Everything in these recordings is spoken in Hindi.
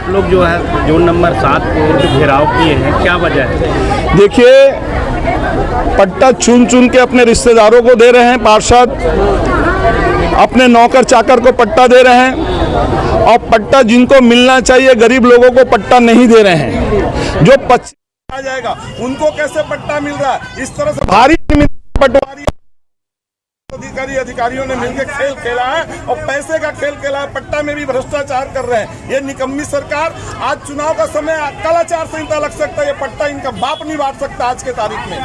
आप लोग जो है जोन नंबर 7 को जो घेराव किए हैं, क्या वजह है? देखिए, पट्टा चुन चुन के अपने रिश्तेदारों को दे रहे हैं पार्षद, अपने नौकर चाकर को पट्टा दे रहे हैं, और पट्टा जिनको मिलना चाहिए गरीब लोगों को पट्टा नहीं दे रहे हैं। जो 25 आ जाएगा उनको कैसे पट्टा मिल रहा है? इस तरह से भारी पटवारी अधिकारियों ने मिलकर खेल खेला है और पैसे का खेल खेला है। पट्टा में भी भ्रष्टाचार कर रहे हैं ये निकम्मी सरकार। आज चुनाव का समय, कल आचार संहिता लग सकता है, ये पट्टा इनका बाप नहीं बांट सकता। आज के तारीख में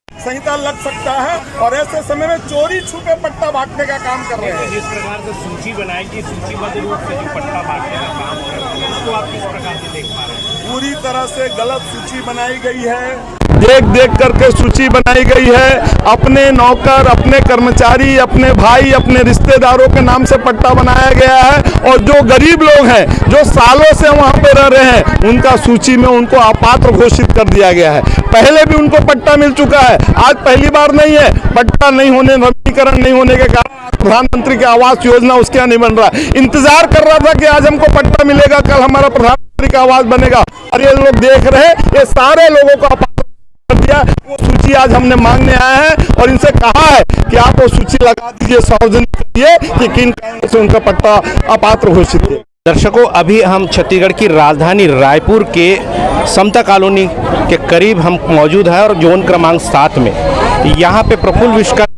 संहिता लग सकता है और ऐसे समय में चोरी छुपे पट्टा बांटने का काम कर रहे हैं। जिस प्रकार से सूची बनाएगी, सूचीबद्ध रूप से जो पट्टा बांटने का काम हो रहा है, उसको आप किस प्रकार से देख पा रहे हैं? पूरी तरह से गलत सूची बनाई गई है, देख देख करके सूची बनाई गई है। अपने नौकर, अपने कर्मचारी, अपने भाई, अपने रिश्तेदारों के नाम से पट्टा बनाया गया है, और जो गरीब लोग हैं, जो सालों से वहां पे रह रहे हैं, उनका सूची में उनको अपात्र घोषित कर दिया गया है। पहले भी उनको पट्टा मिल चुका है, आज पहली बार नहीं है। पट्टा नहीं होने, नवीनीकरण नहीं होने के कारण प्रधानमंत्री की आवास योजना उसके यहाँ नहीं बन रहा। इंतजार कर रहा था कि आज हमको पट्टा मिलेगा, कल हमारा प्रधानमंत्री का आवास बनेगा, और ये लोग देख रहे हैं, ये सारे लोगों को अपात्र दिया। वो सूची आज हमने मांगने आए हैं और इनसे कहा है कि आप वो सूची लगा दीजिए, सार्वजनिक करिए कि किन कारणों से उनका पट्टा अपात्र घोषित है। दर्शकों, अभी हम छत्तीसगढ़ की राजधानी रायपुर के समता कॉलोनी के करीब हम मौजूद हैं और जोन क्रमांक 7 में यहाँ पे प्रफुल्ल विश्वकर्मा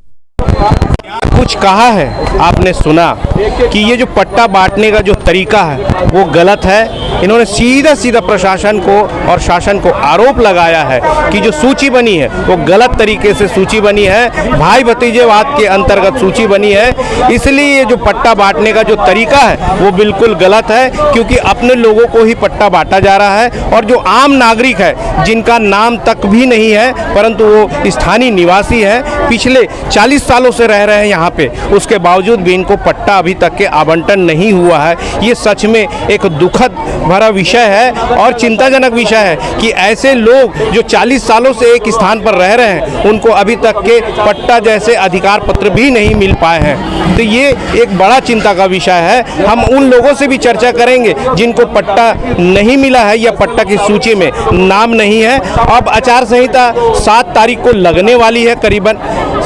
कुछ कहा है। आपने सुना कि ये जो पट्टा बांटने का जो तरीका है वो गलत है। इन्होंने सीधा सीधा प्रशासन को और शासन को आरोप लगाया है कि जो सूची बनी है वो गलत तरीके से सूची बनी है, भाई भतीजेवाद के अंतर्गत सूची बनी है। इसलिए ये जो पट्टा बांटने का जो तरीका है वो बिल्कुल गलत है, क्योंकि अपने लोगों को ही पट्टा बांटा जा रहा है, और जो आम नागरिक है जिनका नाम तक भी नहीं है परंतु वो स्थानीय निवासी है, पिछले 40 सालों से रह रहे हैं यहाँ पे, उसके बावजूद भी इनको पट्टा अभी तक के आवंटन नहीं हुआ है। ये सच में एक दुखद भरा विषय है और चिंताजनक विषय है कि ऐसे लोग जो 40 सालों से एक स्थान पर रह रहे हैं उनको अभी तक के पट्टा जैसे अधिकार पत्र भी नहीं मिल पाए हैं। तो ये एक बड़ा चिंता का विषय है। हम उन लोगों से भी चर्चा करेंगे जिनको पट्टा नहीं मिला है या पट्टा की सूची में नाम नहीं है। अब आचार संहिता 7 तारीख को लगने वाली है, करीबन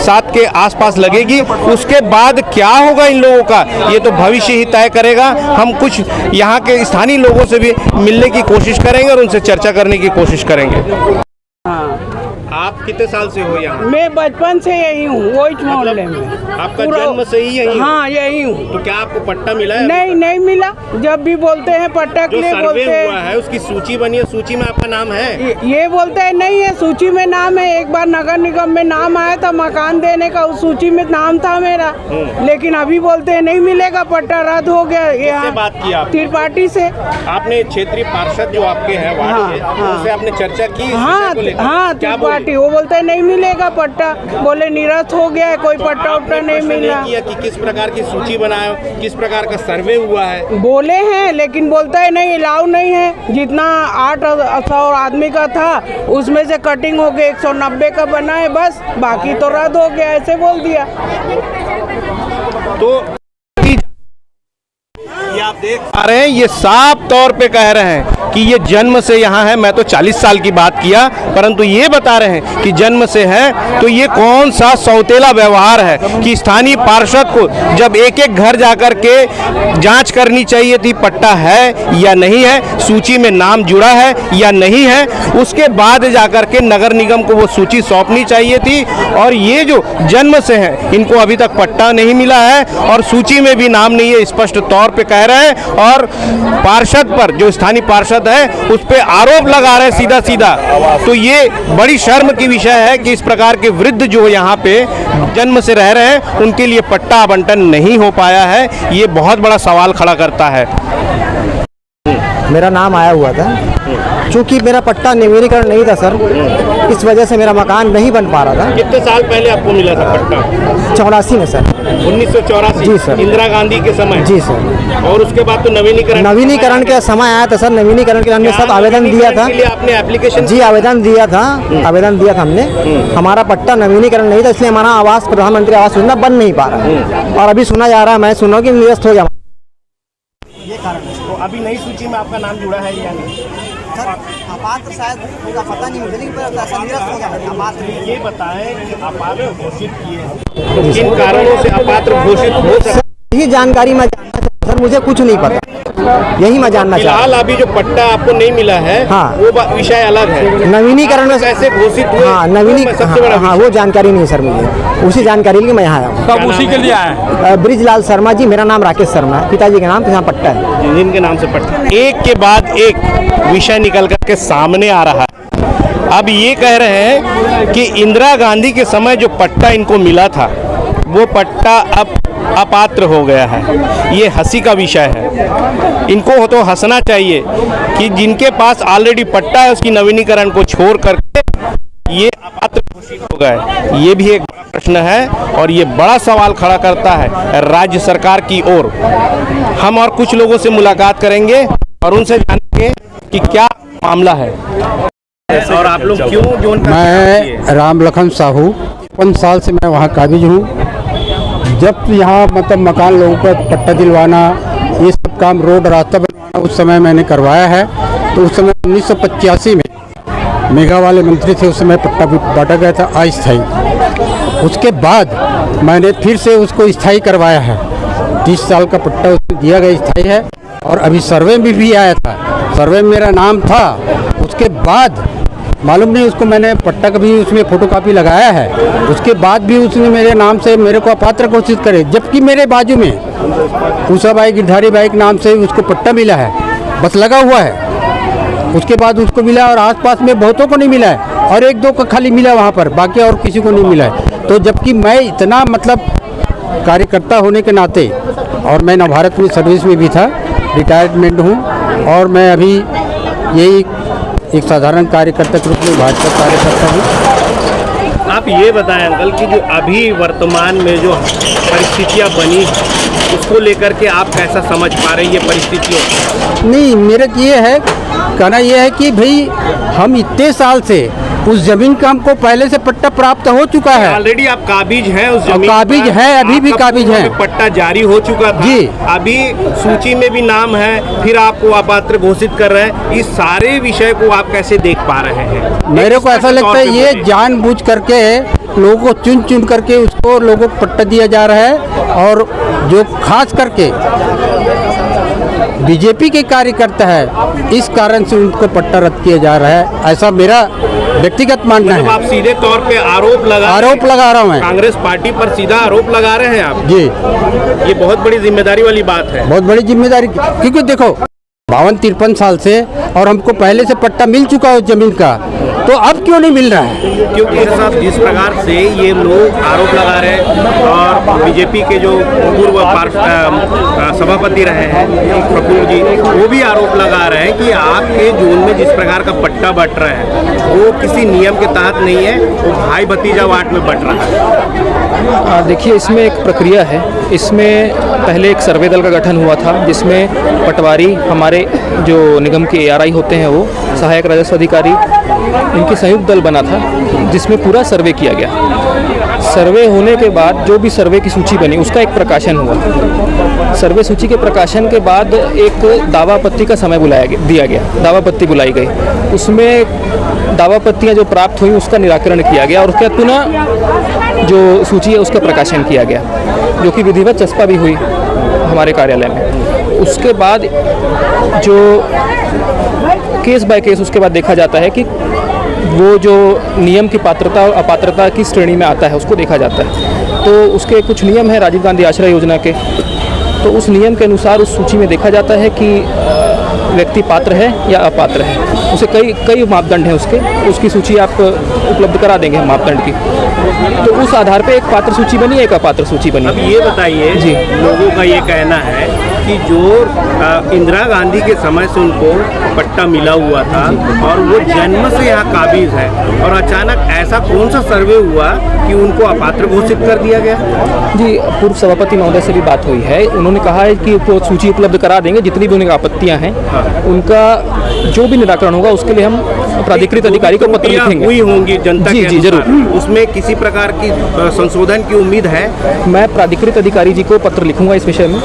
7 के आसपास लगेगी। उसके बाद क्या होगा इन लोगों का, ये तो भविष्य ही तय करेगा। हम कुछ यहाँ के स्थानीय लोगों से भी मिलने की कोशिश करेंगे और उनसे चर्चा करने की कोशिश करेंगे। आप कितने साल से हो यहाँ? मैं बचपन से यही हूँ, वही मोहल्ले में। आपका जन्म से ही यही? हाँ, यही हूँ। तो क्या आपको पट्टा मिला है? नहीं मिला। जब भी बोलते हैं पट्टा के लिए बोलते हैं, हुआ है उसकी सूची बनी है, सूची में आपका नाम है? ये बोलते हैं नहीं है, सूची में नाम है। एक बार नगर निगम में नाम आया था मकान देने का, उस सूची में नाम था मेरा, लेकिन अभी बोलते हैं नहीं मिलेगा, पट्टा रद्द हो गया। किससे बात की आप? त्रिपाठी से। आपने क्षेत्रीय पार्षद जो आपके हैं वार्ड के, उनसे आपने चर्चा की? हाँ, त्रिपाठी। वो बोलते हैं नहीं मिलेगा पट्टा, बोले निरस्त हो गया है, कोई पट्टा उट्टा नहीं मिला। किया कि किस प्रकार की सूची बनाए, किस प्रकार का सर्वे हुआ है? बोले हैं, लेकिन बोलता है नहीं, अलाउ नहीं है। जितना 800 आदमी का था उसमें से कटिंग हो गया, 190 का बना है बस, बाकी तो रद्द हो गया, ऐसे बोल दिया। तो ये आप देख पा रहे हैं, ये साफ तौर पे कह रहे हैं कि ये जन्म से यहाँ है। मैं तो 40 साल की बात किया, परंतु ये बता रहे हैं कि जन्म से है। तो ये कौन सा सौतेला व्यवहार है कि स्थानीय पार्षद को जब एक एक घर जाकर के जांच करनी चाहिए थी पट्टा है या नहीं है, सूची में नाम जुड़ा है या नहीं है, उसके बाद जाकर के नगर निगम को वो सूची सौंपनी चाहिए थी। और ये जो जन्म से है इनको अभी तक पट्टा नहीं मिला है और सूची में भी नाम नहीं है, स्पष्ट तौर पे कह रहे हैं। और पार्षद पर, जो स्थानीय पार्षद है, उस पे आरोप लगा रहे हैं सीधा सीधा। तो ये बड़ी शर्म की विषय है कि इस प्रकार के वृद्ध जो यहाँ पे जन्म से रह रहे हैं उनके लिए पट्टा आवंटन नहीं हो पाया है। ये बहुत बड़ा सवाल खड़ा करता है। मेरा नाम आया हुआ था, चूँकि मेरा पट्टा नवीनीकरण नहीं था सर, इस वजह से मेरा मकान नहीं बन पा रहा था। कितने साल पहले आपको मिला था पट्टा? 84 में सर। 1984? जी सर। इंदिरा गांधी के समय? जी सर। और उसके बाद तो नवीनीकरण का समय आया था सर। नवीनीकरण के लिए हमने सब आवेदन दिया था। आपने एप्लीकेशन? जी, आवेदन दिया था हमने। हमारा पट्टा नवीनीकरण नहीं था, इसलिए हमारा आवास, प्रधानमंत्री आवास योजना बन नहीं पा रहा। और अभी सुना जा रहा है, मैं सुना कि निरस्त हो जाए। तो अभी नई सूची में आपका नाम जुड़ा है या नहीं? सर अपात्र शायद होगा, पता नहीं मुझे, लेकिन ऐसा निरस्त हो गया अपात्र। ये बताएं कि अपात्र घोषित किए हैं, तो किन कारणों से अपात्र घोषित हो सकते? यही जानकारी मैं जानना चाहता हूं सर, मुझे कुछ नहीं पता, यही मैं जानना चाहता फिलहाल अभी जो पट्टा आपको नहीं मिला है, हाँ। वो विषय अलग है। हूं। नवीनीकरण में कैसे घोषित हुए? हाँ सबसे बड़ा हाँ वो जानकारी नहीं है सर मुझे, उसी जानकारी के लिए मैं यहाँ आया हूँ। कब उसी के लिए आया? ब्रिजलाल शर्मा जी, मेरा नाम राकेश शर्मा है, पिताजी के नाम पे यहाँ पट्टा है। जिनके नाम से पट्टा, एक के बाद एक विषय निकल करके सामने आ रहा है। अब ये कह रहे हैं कि इंदिरा गांधी के समय जो पट्टा इनको मिला था, वो पट्टा अब अपात्र हो गया है। ये हंसी का विषय है। इनको तो हंसना चाहिए कि जिनके पास ऑलरेडी पट्टा है, उसकी नवीनीकरण को छोड़ करके ये अपात्र घोषित हो गए। ये भी एक बड़ा प्रश्न है और ये बड़ा सवाल खड़ा करता है राज्य सरकार की ओर। हम और कुछ लोगों से मुलाकात करेंगे और उनसे जानेंगे कि क्या मामला है और आप लोग क्यों जोन। मैं राम लखन साहू, 5 साल से मैं वहाँ काबिज हूँ। जब यहाँ मतलब मकान लोगों को पट्टा दिलवाना, ये सब काम, रोड रास्ता बनवाना, उस समय मैंने करवाया है। तो उस समय 1985 में मेघा वाले मंत्री थे, उस समय पट्टा बांटा गया था अस्थायी। उसके बाद मैंने फिर से उसको स्थायी करवाया है। 30 साल का पट्टा उसको दिया गया, स्थायी है। और अभी सर्वे में भी आया था, सर्वे में मेरा नाम था। उसके बाद मालूम नहीं, उसको मैंने पट्टा का भी उसमें फोटोकॉपी लगाया है। उसके बाद भी उसने मेरे नाम से मेरे को अपात्र घोषित करे, जबकि मेरे बाजू में उषाबाई गिरधारी बाई के नाम से उसको पट्टा मिला है, बस लगा हुआ है। उसके बाद उसको मिला और आसपास में बहुतों को नहीं मिला है, और 1-2 को खाली मिला वहाँ पर, बाकी और किसी को नहीं मिला है। तो जबकि मैं इतना मतलब कार्यकर्ता होने के नाते, और मैं नवभारत में सर्विस में भी था, रिटायरमेंट हूँ, और मैं अभी यही एक साधारण कार्यकर्ता के रूप में भाजपा कार्यकर्ता हूँ। आप ये बताएं अंकल कि जो अभी वर्तमान में जो परिस्थितियाँ बनी, उसको लेकर के आप कैसा समझ पा रहे हैं ये परिस्थितियों? नहीं, मेरा ये है, कहना ये है कि भाई हम इतने साल से उस जमीन का हमको पहले से पट्टा प्राप्त हो चुका है। ऑलरेडी आप काबिज हैं उस जमीन काबिज पर, है, अभी भी आपका काबिज है। पट्टा जारी हो चुका था जी। अभी सूची में भी नाम है, फिर आपको अपात्र घोषित कर रहे हैं। इस सारे विषय को आप कैसे देख पा रहे हैं? मेरे को ऐसा लगता है ये जानबूझ करके लोगों को चुन चुन करके उसको लोगों को पट्टा दिया जा रहा है। और जो खास करके बीजेपी के कार्यकर्ता है, इस कारण से उनको पट्टा रद्द किया जा रहा है, ऐसा मेरा व्यक्तिगत मानना है। आप सीधे तौर पे आरोप लगा रहा हूँ मैं, कांग्रेस पार्टी पर सीधा आरोप लगा रहे हैं आप जी। ये बहुत बड़ी जिम्मेदारी वाली बात है। बहुत बड़ी जिम्मेदारी, क्योंकि देखो 52-53 साल से, और हमको पहले से पट्टा मिल चुका है उस जमीन का, तो अब क्यों नहीं मिल रहा है? क्योंकि साहब जिस प्रकार से ये लोग आरोप लगा रहे हैं, और बीजेपी के जो पूर्व सभापति रहे हैं प्रफुल्ल जी, वो भी आरोप लगा रहे हैं कि आपके जोन में जिस प्रकार का पट्टा बंट रहा है वो किसी नियम के तहत नहीं है, वो भाई भतीजा वार्ड में बंट रहा है। देखिए, इसमें एक प्रक्रिया है। इसमें पहले एक सर्वे दल का गठन हुआ था, जिसमें पटवारी, हमारे जो निगम के ARI होते हैं, वो सहायक राजस्व अधिकारी, इनकी संयुक्त दल बना था, जिसमें पूरा सर्वे किया गया। सर्वे होने के बाद जो भी सर्वे की सूची बनी, उसका एक प्रकाशन हुआ। सर्वे सूची के प्रकाशन के बाद एक दावापत्ति का समय दिया गया, दावापत्ति बुलाई गई। उसमें दावापत्तियाँ जो प्राप्त हुई उसका निराकरण किया गया, और उसके बाद पुनः जो सूची है उसका प्रकाशन किया गया, जो कि विधिवत चस्पा भी हुई हमारे कार्यालय में। उसके बाद जो केस बाय केस उसके बाद देखा जाता है कि वो जो नियम की पात्रता और अपात्रता की श्रेणी में आता है उसको देखा जाता है। तो उसके कुछ नियम हैं राजीव गांधी आश्रय योजना के, तो उस नियम के अनुसार उस सूची में देखा जाता है कि व्यक्ति पात्र है या अपात्र है। उसे कई मापदंड हैं उसकी सूची आप उपलब्ध करा देंगे मापदंड की। तो उस आधार पे एक पात्र सूची बनी, एक अपात्र सूची बनी। अब ये बताइए जी, लोगों का ये कहना है कि जो इंदिरा गांधी के समय से उनको पट्टा मिला हुआ था और वो जन्म से यहाँ काबिज है, और अचानक ऐसा कौन सा सर्वे हुआ कि उनको अपात्र घोषित कर दिया गया? जी, पूर्व सभापति महोदय से भी बात हुई है। उन्होंने कहा है कि वो सूची उपलब्ध करा देंगे, जितनी भी उनकी आपत्तियाँ हैं उनका जो भी निराकरण होगा उसके लिए हम प्राधिकृत अधिकारी को पत्र लिखेंगे। हुई होंगी जनता जी जी जरूर, उसमें किसी प्रकार की संशोधन की उम्मीद है? मैं प्राधिकृत अधिकारी जी को पत्र लिखूंगा इस विषय में,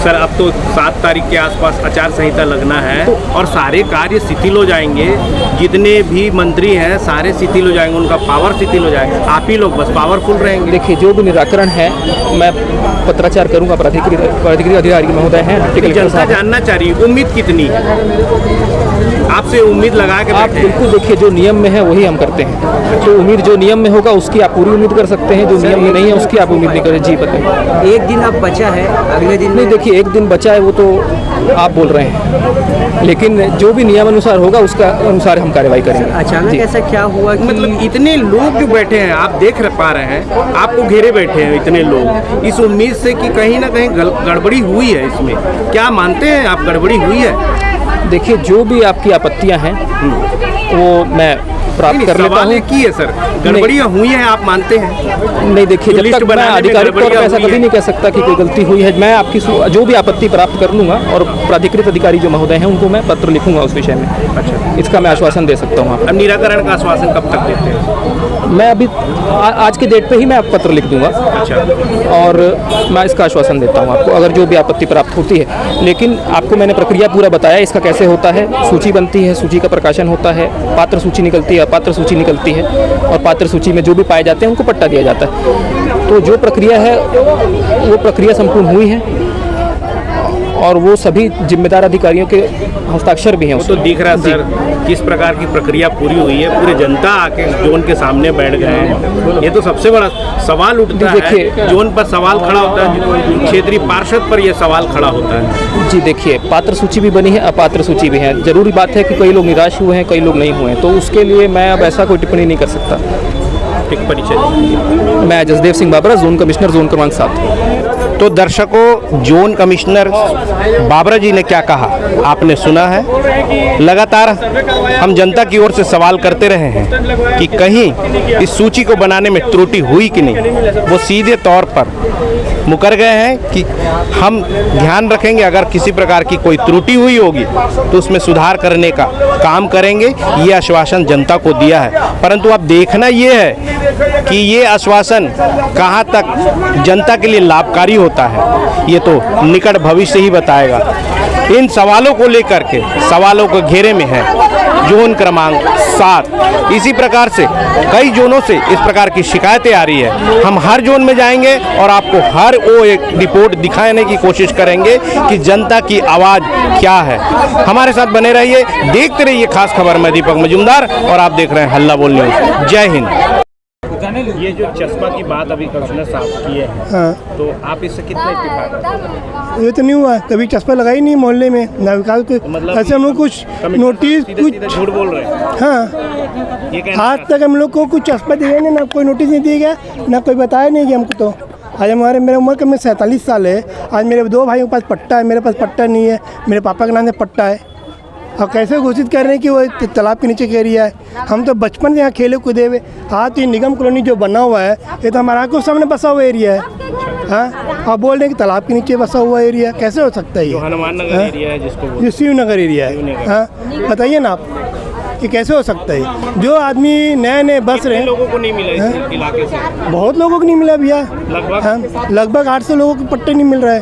सर अब तो 7 तारीख के आसपास आचार संहिता लगना है और सारे कार्य शिथिल हो जाएंगे, जितने भी मंत्री हैं सारे शिथिल हो जाएंगे, उनका पावर शिथिल हो जाएगा, आप ही लोग बस पावरफुल रहेंगे। देखिए जो भी निराकरण है मैं पत्राचार करूंगा, प्राधिकृत अधिकारी महोदय हैं, जनता जानना चाह रही है उम्मीद कितनी है आपसे, उम्मीद लगा के आप बैठे हैं। बिल्कुल देखिए जो नियम में है वही हम करते हैं, तो उम्मीद जो नियम में होगा उसकी आप पूरी उम्मीद कर सकते हैं, जो नियम में नहीं है उसकी आप उम्मीद नहीं करें। जी बताइए। एक दिन अब बचा है, अगले दिन नहीं देखिए एक दिन बचा है वो तो आप बोल रहे हैं, लेकिन जो भी नियम अनुसार होगा उसका अनुसार हम कार्रवाई करेंगे। अचानक जी। ऐसा क्या हुआ कि मतलब इतने लोग जो बैठे हैं आप देख पा रहे हैं, आपको घेरे बैठे हैं इतने लोग, इस उम्मीद से कि कहीं ना कहीं गड़बड़ी हुई है, इसमें क्या मानते हैं आप गड़बड़ी हुई है? देखिए जो भी आपकी आपत्तियां हैं वो मैं प्राप्त कर लेता सवाल हूँ। एक ही है सर, गड़बड़ियाँ हुई हैं आप मानते हैं? नहीं देखिए जो जब लिस्ट तक मैं बनाने में आधिकारिक तौर पर गड़बड़ियाँ ऐसा हुई कभी हैं। नहीं कह सकता कि कोई गलती हुई है, मैं आपकी जो भी आपत्ति प्राप्त कर लूँगा और प्राधिकृत अधिकारी जो महोदय हैं उनको मैं पत्र लिखूंगा उस विषय में। अच्छा, इसका मैं आश्वासन दे सकता हूँ आपको। अब निराकरण का आश्वासन कब तक देते हैं? मैं अभी आज के डेट पे ही मैं पत्र लिख दूंगा अच्छा, और मैं इसका आश्वासन देता हूँ आपको अगर जो भी आपत्ति प्राप्त होती है। लेकिन आपको मैंने प्रक्रिया पूरा बताया इसका कैसे होता है, सूची बनती है, सूची का प्रकाशन होता है, पात्र सूची निकलती है, अपात्र सूची निकलती है और पात्र सूची में जो भी पाए जाते हैं उनको पट्टा दिया जाता है। तो जो प्रक्रिया है वो प्रक्रिया संपूर्ण हुई है और वो सभी जिम्मेदार अधिकारियों के हस्ताक्षर भी हैं वो तो दिख रहा है सर किस प्रकार की प्रक्रिया पूरी हुई है, पूरे जनता आके जोन के सामने बैठ गए हैं। ये तो सबसे बड़ा सवाल उठता है, जोन पर सवाल खड़ा होता है, क्षेत्रीय पार्षद पर यह सवाल खड़ा होता है। जी देखिए पात्र सूची भी बनी है, अपात्र सूची भी है। जरूरी बात है कि कई लोग निराश हुए हैं, कई लोग नहीं हुए हैं, तो उसके लिए मैं अब ऐसा कोई टिप्पणी नहीं कर सकता। ठीक, परिचय। मैं Jasdev Singh Babra, zone commissioner, zone क्रमांक 7। तो दर्शकों, जोन कमिश्नर बाबरा जी ने क्या कहा आपने सुना है। लगातार हम जनता की ओर से सवाल करते रहे हैं कि कहीं इस सूची को बनाने में त्रुटि हुई कि नहीं। वो सीधे तौर पर मुकर गए हैं कि हम ध्यान रखेंगे, अगर किसी प्रकार की कोई त्रुटि हुई होगी तो उसमें सुधार करने का काम करेंगे। ये आश्वासन जनता को दिया है, परंतु अब देखना ये है कि ये आश्वासन कहाँ तक जनता के लिए लाभकारी होता है, ये तो निकट भविष्य ही बताएगा। इन सवालों को लेकर के सवालों के घेरे में है जोन क्रमांक 7। इसी प्रकार से कई जोनों से इस प्रकार की शिकायतें आ रही है। हम हर जोन में जाएंगे और आपको हर वो एक रिपोर्ट दिखाने की कोशिश करेंगे कि जनता की आवाज़ क्या है। हमारे साथ बने रहिए, देखते रहिए खास खबर। मैं दीपक मजूमदार और आप देख रहे हैं हल्ला बोल न्यूज़। जय हिंद। ये जो चश्मा की बात अभी कमिश्नर साहब की है, हाँ, तो आप इससे कितना इत्तेफाक? ये तो नहीं हुआ, कभी चश्मा लगाई नहीं मोहल्ले में ना विकास को। मतलब ऐसे हम लोग कुछ नोटिस कुछ झूठ बोल रहे हैं। हाँ, ये कहना आज तक हम लोग को कुछ चश्मा दिया नहीं, ना कोई नोटिस नहीं दिया गया, ना कोई बताया नहीं गया हमको। तो आज मेरे उम्र का 47 साल है, आज मेरे 2 भाइयों के पास पट्टा है, मेरे पास पट्टा नहीं है, मेरे पापा के नाम से पट्टा है। और कैसे घोषित कर रहे हैं कि वो तालाब के नीचे का एरिया है। हम तो बचपन से यहाँ खेले कूदे हुए। आज तो ये निगम कॉलोनी जो बना हुआ है ये तो हमारा आंखों के सामने बसा हुआ एरिया है। हाँ, आप बोल रहे हैं कि तालाब के नीचे बसा हुआ एरिया, कैसे हो सकता है ये? हनुमान नगर एरिया है जिसको जो शिवनगर एरिया है। हाँ, बताइए ना आप कि कैसे हो सकता है? जो आदमी नए नए बस रहे हैं, लोगों को नहीं मिला इस इलाके से। बहुत लोगों को नहीं मिला भैया, लगभग हाँ, लगभग 800 लोगों को पट्टे नहीं मिल रहा है।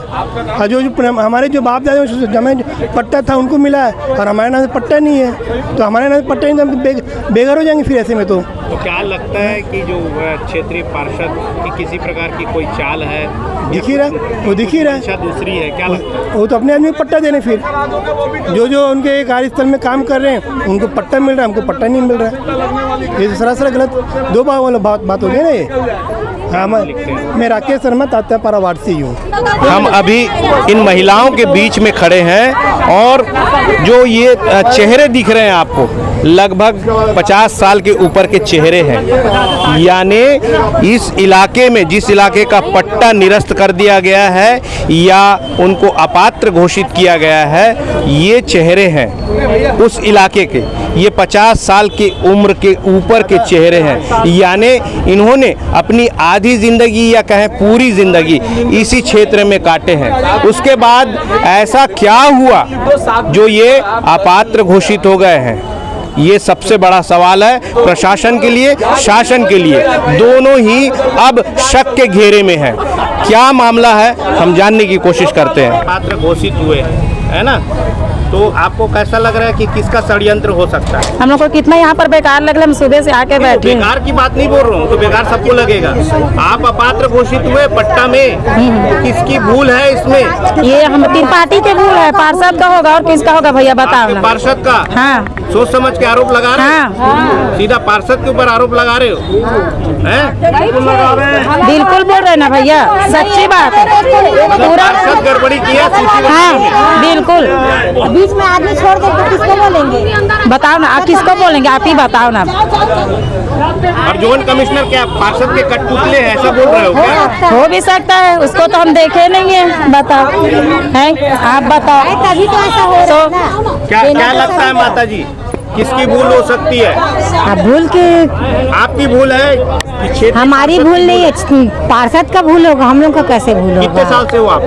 और जो हमारे जो बाप दादा जमे पट्टा था उनको मिला है और हमारे नाम से पट्टा नहीं है। तो हमारे नाम से पट्टा नहीं तो हम बेघर हो जाएंगे फिर ऐसे में। तो क्या लगता है कि जो क्षेत्रीय पार्षद की किसी प्रकार की कोई चाल है? दिख ही रहा, वो दिख ही रहा है। दूसरी है, क्या लगता है? वो तो अपने आदमी को पट्टा देने, फिर जो उनके कार्यस्थल में काम कर रहे हैं उनको पट्टा मिल रहा है, हमको पट्टा नहीं मिल रहा है। ये तो सरासर गलत दो बात हो गई ना ये। हाँ, मैं राकेश शर्मा तात्यापारा वार्ड से हूँ। हम अभी इन महिलाओं के बीच में खड़े हैं और जो ये चेहरे दिख रहे हैं आपको, लगभग 50 साल के ऊपर के चेहरे हैं। यानी इस इलाके में जिस इलाके का पट्टा निरस्त कर दिया गया है या उनको अपात्र घोषित किया गया है, ये चेहरे हैं उस इलाके के। ये 50 साल की उम्र के ऊपर के चेहरे हैं। यानी इन्होंने अपनी आधी ज़िंदगी या कहें पूरी ज़िंदगी इसी क्षेत्र में काटे हैं। उसके बाद ऐसा क्या हुआ जो ये अपात्र घोषित हो गए हैं? ये सबसे बड़ा सवाल है प्रशासन के लिए, शासन के लिए, दोनों ही अब शक के घेरे में है। क्या मामला है हम जानने की कोशिश करते हैं। पात्र घोषित हुए है ना, तो आपको कैसा लग रहा है कि किसका षड्यंत्र हो सकता है? हम लोग को कितना यहाँ पर बेकार लग रहा है, हम सुबह से आके बैठे हैं। बेकार की बात नहीं बोल रहा हूँ, तो बेकार सबको लगेगा। आप अपात्र घोषित हुए पट्टा में, तो किसकी भूल है इसमें? ये हम तीन पार्टी के भूल है, पार्षद का होगा और किसका होगा भैया बताओ आपके ना। पार्षद का? हाँ, सोच समझ के आरोप लगा रहे हो? हाँ। सीधा पार्षद के ऊपर आरोप लगा रहे हो हैं? बिल्कुल बोल रहे ना भैया, सच्ची बात है पूरा। पार्षद गड़बड़ी किया सूची हाँ बिल्कुल। बीच में आदमी छोड़ कर किसको बोलेंगे? बताओ ना, आप किसको बोलेंगे, आप ही बताओ ना। और जोन कमिश्नर क्या पार्षद के कठपुतले हैं, ऐसा बोल रहे हो क्या? हो भी सकता है, उसको तो हम देखे नहीं है। बताओ हैं, आप बताओ। तभी तो ऐसा हो रहा है ना। क्या लगता है माता जी, किसकी भूल हो सकती है? अब भूल के आपकी भूल है कि क्षेत्र? हमारी भूल नहीं है, पार्षद का भूल होगा, हम लोग का कैसे भूल कितने होगा? साल से हो आप?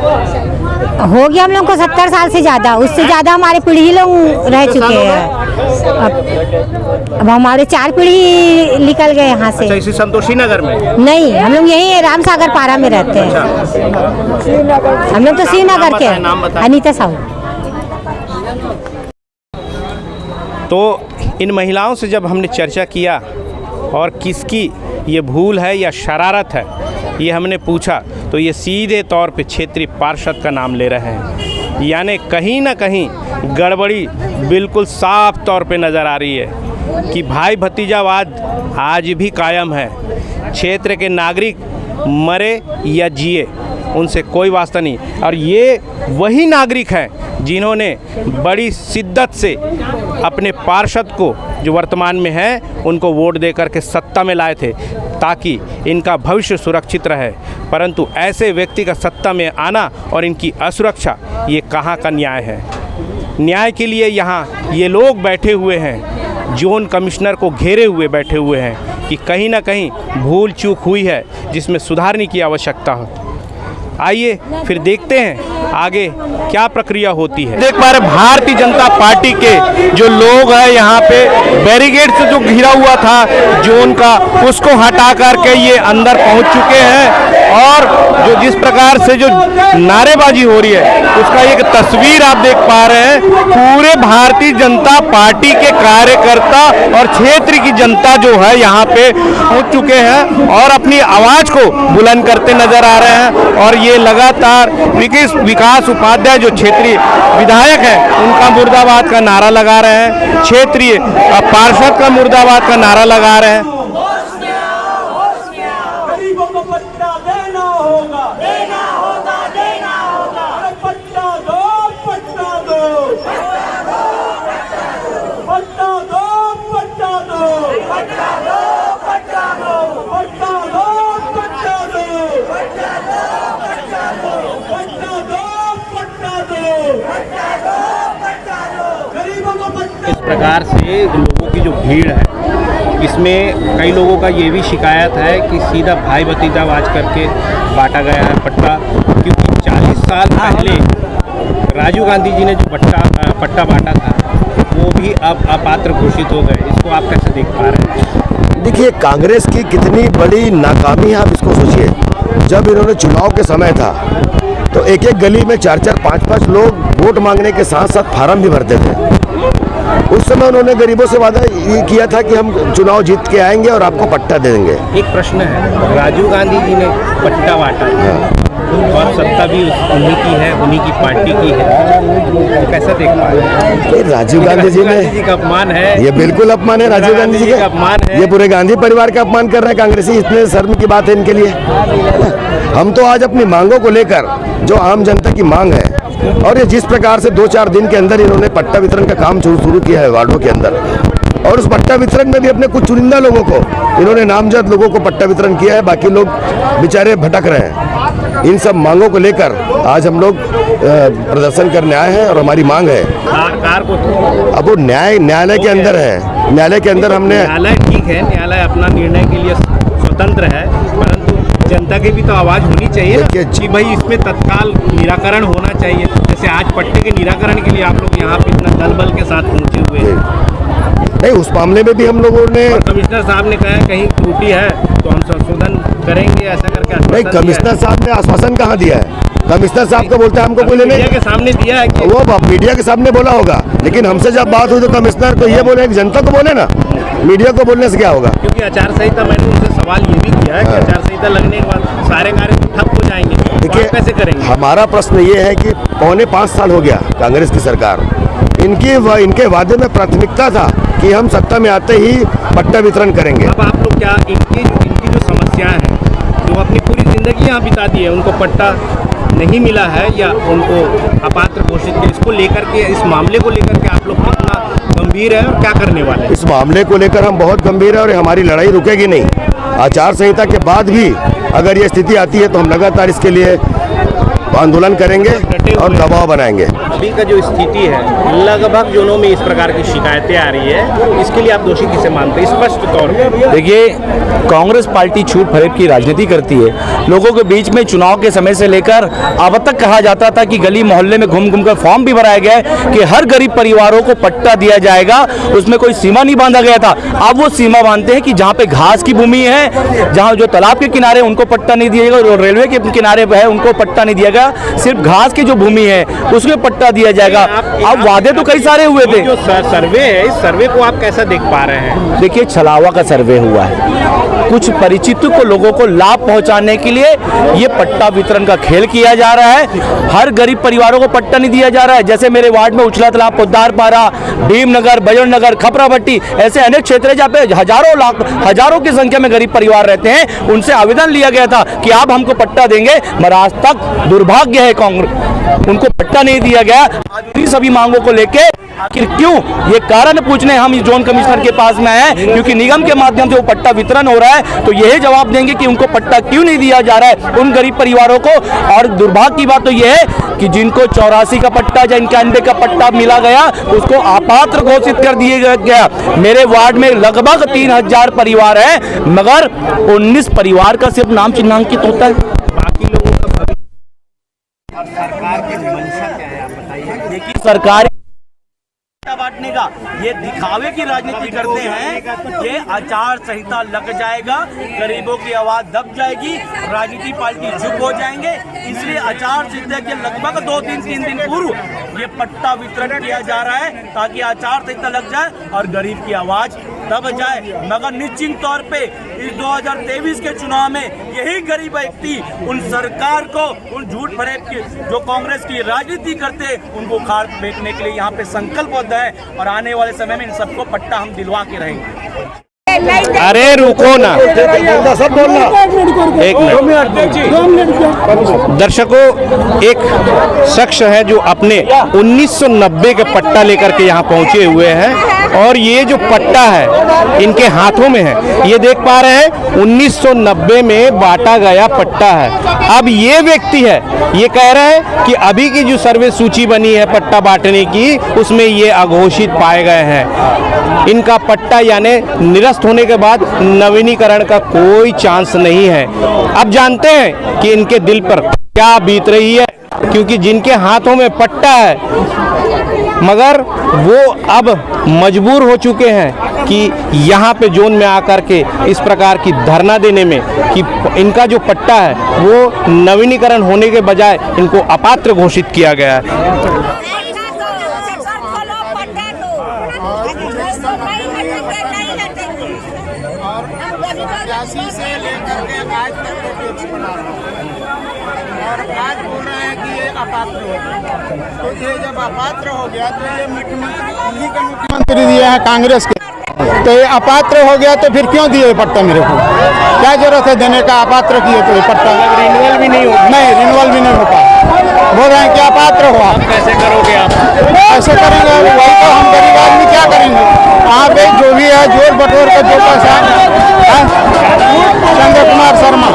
हो गया हम लोग को 70 साल से ज्यादा, उससे ज्यादा हमारे पीढ़ी लोग रह चुके हैं। अब हमारे 4 पीढ़ी निकल गए यहाँ से। अच्छा, इसी संतोषी नगर में? नहीं, हम लोग यही राम सागर पारा में रहते हैं। हम लोग तो श्रीनगर के नाम बताएं। अनीता साहू। तो इन महिलाओं से जब हमने चर्चा किया और किसकी ये भूल है या शरारत है ये हमने पूछा, तो ये सीधे तौर पे क्षेत्रीय पार्षद का नाम ले रहे हैं। यानी कहीं ना कहीं गड़बड़ी बिल्कुल साफ तौर पे नज़र आ रही है कि भाई भतीजावाद आज भी कायम है। क्षेत्र के नागरिक मरे या जिए उनसे कोई वास्ता नहीं, और ये वही नागरिक हैं जिन्होंने बड़ी शिद्दत से अपने पार्षद को जो वर्तमान में हैं उनको वोट दे करके सत्ता में लाए थे ताकि इनका भविष्य सुरक्षित रहे। परंतु ऐसे व्यक्ति का सत्ता में आना और इनकी असुरक्षा, ये कहाँ का न्याय है? न्याय के लिए यहाँ ये लोग बैठे हुए हैं, जोन कमिश्नर को घेरे हुए बैठे हुए हैं कि कहीं ना कहीं भूल चूक हुई है जिसमें सुधारने की आवश्यकता हो। आइए फिर देखते हैं आगे क्या प्रक्रिया होती है। देख पा रहे भारतीय जनता पार्टी के जो लोग हैं यहाँ पे बैरिकेड से जो घिरा हुआ था जोन का, उसको हटा करके ये अंदर पहुँच चुके हैं और जो जिस प्रकार से जो नारेबाजी हो रही है उसका एक तस्वीर आप देख पा रहे हैं। पूरे भारतीय जनता पार्टी के कार्यकर्ता और क्षेत्र की जनता जो है यहाँ पे पहुँच चुके हैं और अपनी आवाज़ को बुलंद करते नजर आ रहे हैं। और ये लगातार विकास उपाध्याय जो क्षेत्रीय विधायक हैं उनका मुर्दाबाद का नारा लगा रहे हैं, क्षेत्रीय पार्षद का मुर्दाबाद का नारा लगा रहे हैं। गरीबों को पट्टा देना होगा, देना होगा, देना होगा। पट्टा दो, पट्टा दो, पट्टा दो, पट्टा दो, पट्टा दो, पट्टा दो, पट्टा दो, पट्टा दो, पट्टा दो, पट्टा दो, पट्टा दो, पट्टा दो, पट्टा दो, पट्टा दो। गरीबों को पट्टा। इस प्रकार से लोगों की जो भीड़ है इसमें कई लोगों का ये भी शिकायत है कि सीधा भाई भतीजावाज करके बांटा गया है पट्टा, क्योंकि 40 साल पहले राजीव गांधी जी ने जो पट्टा बांटा था वो भी अब अपात्र घोषित हो गए। इसको आप कैसे देख पा रहे हैं? देखिए, कांग्रेस की कितनी बड़ी नाकामी है, आप इसको सोचिए। जब इन्होंने चुनाव के समय था तो एक एक गली में 4-4, 5-5 लोग वोट मांगने के साथ साथ फार्म भी भरते थे। उस समय उन्होंने गरीबों से वादा ये किया था कि हम चुनाव जीत के आएंगे और आपको पट्टा दे देंगे। एक प्रश्न है, राजीव गांधी जी ने पट्टा बांटा और सत्ता भी उन्हीं की है, उन्हीं की पार्टी की है, तो कैसा देख पा रहे हैं? राजीव गांधी जी का अपमान है, ये बिल्कुल अपमान है। राजीव गांधी जी का अपमान है, ये पूरे गांधी परिवार का अपमान कर रहे हैं कांग्रेसी। इतने शर्म की बात है इनके लिए। हम तो आज अपनी मांगों को लेकर, जो आम जनता की मांग है, और ये जिस प्रकार से 2-4 दिन के अंदर इन्होंने पट्टा वितरण का काम शुरू किया है वार्डों के अंदर, और उस पट्टा वितरण में भी अपने कुछ चुनिंदा लोगों को इन्होंने नामजद लोगों को पट्टा वितरण किया है, बाकी लोग बेचारे भटक रहे हैं। इन सब मांगों को लेकर आज हम लोग प्रदर्शन करने आए हैं और हमारी मांग है अब वो न्यायालय के अंदर है। न्यायालय के अंदर हमने, न्यायालय ठीक है, न्यायालय अपना निर्णय के लिए स्वतंत्र है, परंतु जनता की भी तो आवाज़ होनी चाहिए ना कि भाई इसमें तत्काल निराकरण होना चाहिए। जैसे आज पट्टे के निराकरण के लिए आप लोग यहाँ पे इतना दल बल के साथ पहुँचे हुए हैं, नहीं, उस मामले में भी हम लोगों ने, कमिश्नर साहब ने कहा कहीं त्रुटि है तो हम संशोधन करेंगे, ऐसा करके आश्वासन नहीं, दिया है। कमिश्नर साहब ने आश्वासन कहाँ दिया है? कमिश्नर साहब को बोलते हैं हमको कोई लेने, मीडिया के सामने दिया है कि वो मीडिया के सामने बोला होगा, लेकिन हमसे जब बात हुई तो कमिश्नर तो ये बोले कि जनता को बोले ना, मीडिया को बोलने से क्या होगा? क्योंकि आचार संहिता, मैंने उनसे सवाल ये भी किया है कि आचार संहिता लगने के बाद सारे कार्य तो ठप हो जाएंगे, तो आप कैसे करेंगे? हमारा प्रश्न ये है कि 4.25 साल हो गया कांग्रेस की सरकार, इनके वादे में प्राथमिकता था कि हम सत्ता में आते ही पट्टा वितरण करेंगे। अब आप लोग क्या इनकी जो समस्याएं हैं, जो अपनी पूरी जिंदगी यहाँ बिता दी है, उनको पट्टा नहीं मिला है या उनको अपात्र घोषित किया, इसको लेकर के, इस मामले को लेकर के आप लोग कितना गंभीर है और क्या करने वाले हैं? इस मामले को लेकर हम बहुत गंभीर है और हमारी लड़ाई रुकेगी नहीं। आचार संहिता के बाद भी अगर ये स्थिति आती है तो हम लगातार इसके लिए आंदोलन करेंगे और दबाव बनाएंगे। अभी का जो स्थिति है, लगभग जोनों में इस प्रकार की शिकायतें आ रही है, इसके लिए आप दोषी किसे मानते हैं स्पष्ट तौर पर? देखिए, कांग्रेस पार्टी छूट फरेब की राजनीति करती है। लोगों के बीच में चुनाव के समय से लेकर अब तक कहा जाता था कि गली मोहल्ले में घूम घूम कर फॉर्म भी भराया गया है कि हर गरीब परिवारों को पट्टा दिया जाएगा, उसमें कोई सीमा नहीं बांधा गया था। अब वो सीमा बांधते हैं कि जहाँ पे घास की भूमि है, जहाँ जो तालाब के किनारे उनको पट्टा नहीं दिया जाएगा, और रेलवे के किनारे है उनको पट्टा नहीं दिया गया, सिर्फ घास की जो भूमि है उसमें पट्टा दिया जाएगा। अब वादे तो कई सारे हुए थे। जो सर्वे है, इस सर्वे को आप कैसा देख पा रहे हैं? देखिए, छलावा का सर्वे हुआ है, कुछ परिचित को लोगों को लाभ पहुंचाने के लिए ये पट्टा वितरण का खेल किया जा रहा है। हर गरीब परिवारों को पट्टा नहीं दिया जा रहा है। जैसे मेरे वार्ड में उछला तालाब, पोद्दारपारा, भीमनगर, बजर नगर, खपरापट्टी, ऐसे अनेक क्षेत्र है जहाँ पे हजारों की संख्या में गरीब परिवार रहते हैं। उनसे आवेदन लिया गया था कि आप हमको पट्टा देंगे, मगर आज तक दुर्भाग्य है कांग्रेस, उनको पट्टा नहीं दिया गया। आज उन्हीं सभी मांगों को लेके आखिर क्यों, ये कारण पूछने हम इस जोन कमिश्नर के पास में आए, क्योंकि निगम के माध्यम से वो पट्टा वितरण हो रहा है, तो यही जवाब देंगे कि उनको पट्टा क्यों नहीं दिया जा रहा है उन गरीब परिवारों को। और दुर्भाग्य की बात तो यह है कि जिनको 84 का पट्टा या 91 का पट्टा मिला गया, उसको अपात्र घोषित कर दिया गया। मेरे वार्ड में लगभग 3000 परिवार है, मगर 19 परिवार का सिर्फ नाम चिन्हांकित होता है। बाकी लोगों का भविष्य और सरकार की मंशा क्या है, आप बताइए। देखिए, सरकार बांटने का ये दिखावे की राजनीति करते हैं। ये आचार संहिता लग जाएगा, गरीबों की आवाज दब जाएगी, राजनीति पार्टी चुप हो जाएंगे, इसलिए आचार संहिता के लगभग 2-3 दिन पूर्व ये पट्टा वितरण किया जा रहा है ताकि आचार संहिता लग जाए और गरीब की आवाज दब जाए। मगर निश्चित तौर पे इस 2023 के चुनाव में यही गरीब व्यक्ति उन सरकार को, उन झूठ फरेब की जो कांग्रेस की राजनीति करते, उनको खाड़ फेंकने के लिए यहाँ पे संकल्पबद्ध है और आने वाले समय में इन सबको पट्टा हम दिलवा के रहेंगे। अरे रुको ना, सब बोलना, एक मिनट। दर्शकों, एक शख्स है जो अपने 1990 के पट्टा लेकर के यहाँ पहुँचे हुए हैं और ये जो पट्टा है इनके हाथों में है, ये देख पा रहे हैं 1990 में बांटा गया पट्टा है। अब ये व्यक्ति है, ये कह रहे हैं कि अभी की जो सर्वे सूची बनी है पट्टा बांटने की, उसमें ये अघोषित पाए गए हैं। इनका पट्टा यानी निरस्त होने के बाद नवीनीकरण का कोई चांस नहीं है। अब जानते हैं कि इनके दिल पर क्या बीत रही है, क्योंकि जिनके हाथों में पट्टा है मगर वो अब मजबूर हो चुके हैं कि यहाँ पे जोन में आकर के इस प्रकार की धरना देने में कि इनका जो पट्टा है वो नवीनीकरण होने के बजाय इनको अपात्र घोषित किया गया है। से लेकर के आज तक टैक्स बना रहे हैं और आज बोल रहे हैं कि ये अपात्र हो गया। तो ये जब अपात्र हो गया तो ये मुख्यमंत्री का मुख्यमंत्री दिए हैं कांग्रेस के, तो ये अपात्र हो गया तो फिर क्यों दिए पट्टा मेरे को? क्या जरूरत है देने का? अपात्र किए तो ये पट्टा रिन्यूअल भी नहीं हो, नहीं रिन्यूअल भी नहीं हो पाया। बोल रहे हैं कि अपात्र हो। आप कैसे करोगे? आप ऐसे करेंगे? वही तो हम गरीब आदमी क्या करेंगे? आप जो भी है जोर बटोर का जो पैसा चंद्र कुमार शर्मा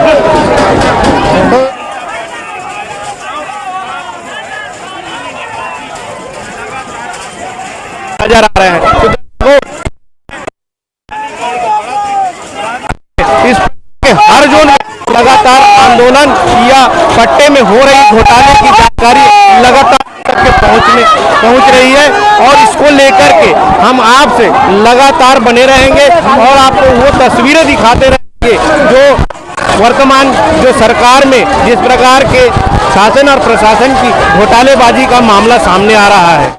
नजर आ रहे हैं। इस हर जोन में लगातार आंदोलन या पट्टे में हो रही घोटाले की जानकारी लगातार तक के पहुंच रही है और इसको लेकर के हम आपसे लगातार बने रहेंगे और आपको वो तस्वीरें दिखाते रहेंगे जो वर्तमान जो सरकार में जिस प्रकार के शासन और प्रशासन की घोटालेबाजी का मामला सामने आ रहा है।